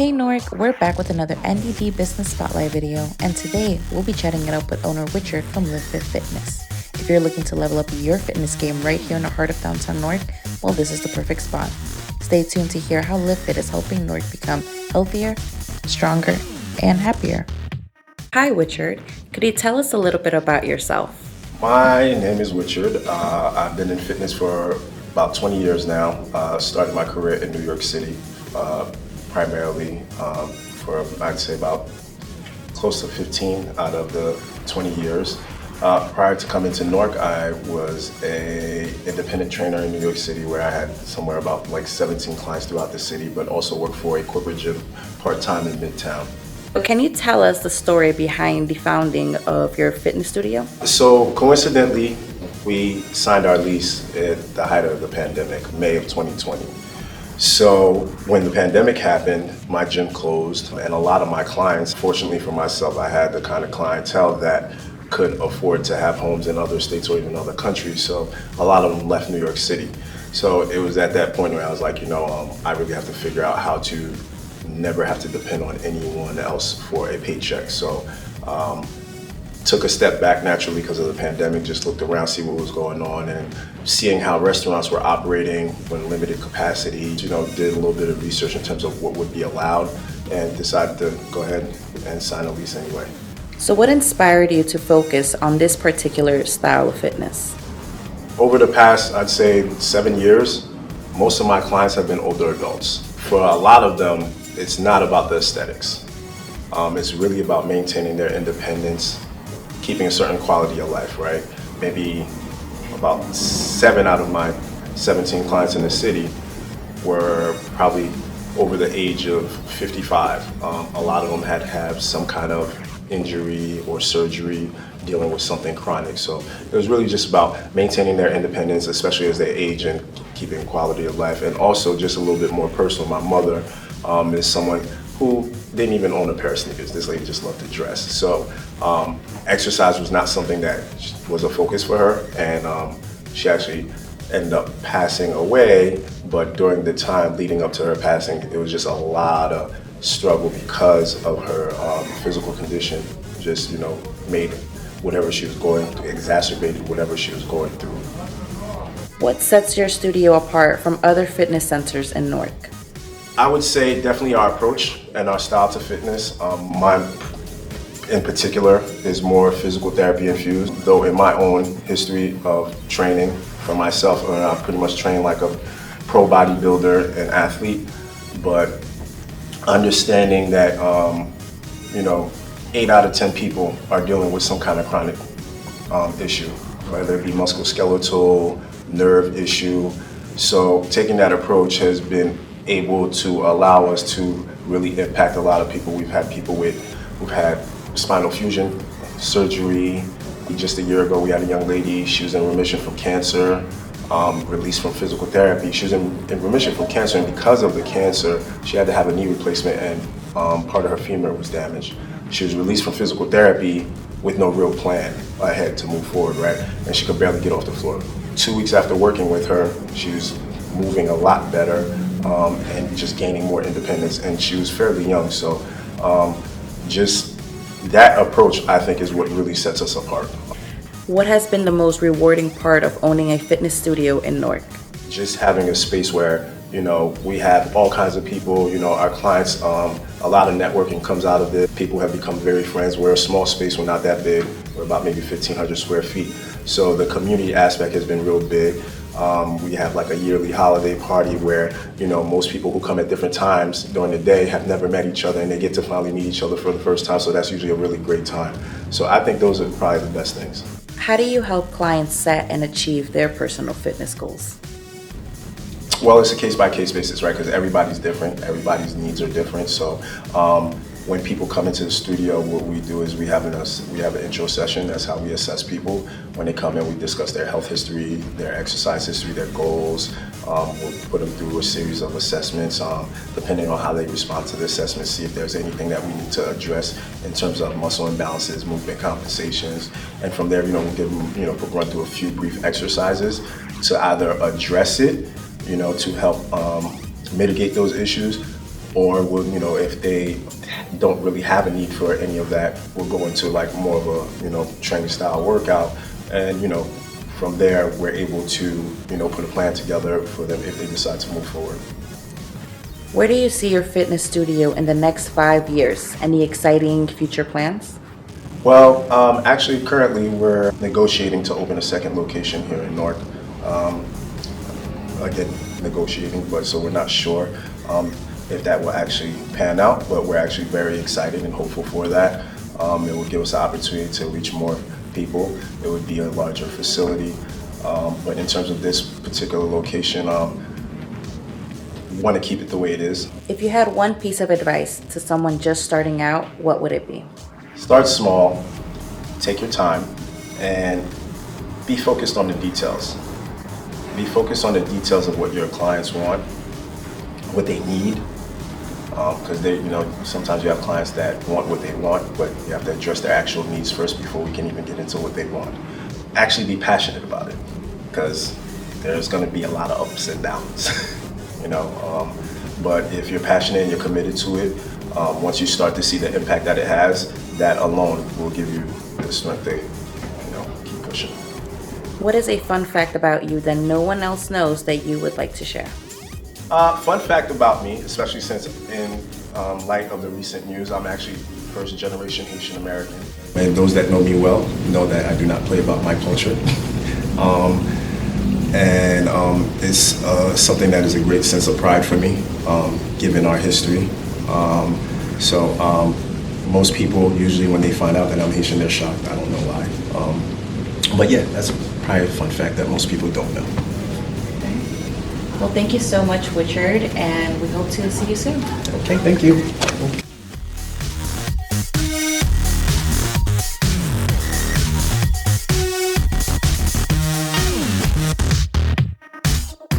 Hey Newark, we're back with another NDD Business Spotlight video, and today we'll be chatting it up with owner Widchard from LivFit Fitness. If you're looking to level up your fitness game right here in the heart of downtown Newark, well, this is the perfect spot. Stay tuned to hear how LivFit is helping Newark become healthier, stronger, and happier. Hi Widchard, could you tell us a little bit about yourself? My name is Widchard. I've been in fitness for about 20 years now. Started my career in New York City, primarily for I'd say about close to 15 out of the 20 years. Prior to coming to Newark, I was an independent trainer in New York City where I had somewhere about like 17 clients throughout the city, but also worked for a corporate gym part-time in Midtown. Can you tell us the story behind the founding of your fitness studio? So coincidentally, we signed our lease at the height of the pandemic, May of 2020. So when the pandemic happened, my gym closed, and a lot of my clients, fortunately for myself, I had the kind of clientele that could afford to have homes in other states or even other countries. So a lot of them left New York City. So it was at that point where I was like, I really have to figure out how to never have to depend on anyone else for a paycheck. So took a step back naturally because of the pandemic, just looked around, see what was going on, and seeing how restaurants were operating when limited capacity, did a little bit of research in terms of what would be allowed and decided to go ahead and sign a lease anyway. So what inspired you to focus on this particular style of fitness? Over the past, I'd say 7 years, most of my clients have been older adults. For a lot of them, it's not about the aesthetics. It's really about maintaining their independence, keeping a certain quality of life, right? Maybe about 7 out of my 17 clients in the city were probably over the age of 55. A lot of them had to have some kind of injury or surgery, dealing with something chronic. So it was really just about maintaining their independence, especially as they age, and keeping quality of life. And also just a little bit more personal. My mother is someone who didn't even own a pair of sneakers. This lady just loved to dress. So exercise was not something that was a focus for her, and she actually ended up passing away. But during the time leading up to her passing, it was just a lot of struggle because of her physical condition. Just made whatever she was going through, exacerbated whatever she was going through. What sets your studio apart from other fitness centers in Newark? I would say definitely our approach and our style to fitness. Mine in particular is more physical therapy infused, though in my own history of training for myself, I pretty much train like a pro bodybuilder and athlete, but understanding that 8 out of 10 people are dealing with some kind of chronic issue, whether it be musculoskeletal, nerve issue. So taking that approach has been able to allow us to really impact a lot of people. We've had people who've had spinal fusion surgery. Just a year ago, we had a young lady, she was in remission from cancer, released from physical therapy. She was in remission from cancer, and because of the cancer, she had to have a knee replacement, and part of her femur was damaged. She was released from physical therapy with no real plan ahead to move forward, right? And she could barely get off the floor. 2 weeks after working with her, she was moving a lot better and just gaining more independence, and she was fairly young. So just that approach, I think, is what really sets us apart. What has been the most rewarding part of owning a fitness studio in Newark? Just having a space where, we have all kinds of people, our clients, a lot of networking comes out of it. People have become very friends. We're a small space, we're not that big. We're about maybe 1,500 square feet. So the community aspect has been real big. We have like a yearly holiday party where, most people who come at different times during the day have never met each other, and they get to finally meet each other for the first time. So that's usually a really great time. So I think those are probably the best things. How do you help clients set and achieve their personal fitness goals? Well, it's a case-by-case basis, right? Because everybody's different, everybody's needs are different. So when people come into the studio, what we do is we have an intro session. That's how we assess people. When they come in, we discuss their health history, their exercise history, their goals. We'll put them through a series of assessments, depending on how they respond to the assessment, see if there's anything that we need to address in terms of muscle imbalances, movement compensations. And from there, we'll give them, we'll run through a few brief exercises to either address it, to help mitigate those issues, or we'll, if they don't really have a need for any of that, we'll go into like more of a, training style workout. And, from there, we're able to, put a plan together for them if they decide to move forward. Where do you see your fitness studio in the next 5 years? Any exciting future plans? Well, actually, currently we're negotiating to open a second location here in Newark. Again, negotiating, but so we're not sure if that will actually pan out, but we're actually very excited and hopeful for that. It will give us an opportunity to reach more people. It would be a larger facility, but in terms of this particular location, we want to keep it the way it is. If you had one piece of advice to someone just starting out, what would it be? Start small, take your time, and be focused on the details. Be focused on the details of what your clients want, what they need, because sometimes you have clients that want what they want, but you have to address their actual needs first before we can even get into what they want. Actually be passionate about it, because there's going to be a lot of ups and downs, but if you're passionate and you're committed to it, once you start to see the impact that it has, that alone will give you the strength to, keep pushing. What is a fun fact about you that no one else knows that you would like to share? Fun fact about me, especially since in light of the recent news, I'm actually first generation Haitian American. And those that know me well know that I do not play about my culture. It's something that is a great sense of pride for me, given our history. Most people usually when they find out that I'm Haitian, they're shocked. I don't know why. But yeah, that's probably a fun fact that most people don't know. Well, thank you so much, Widchard, and we hope to see you soon. Okay, thank you.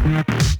Thank you.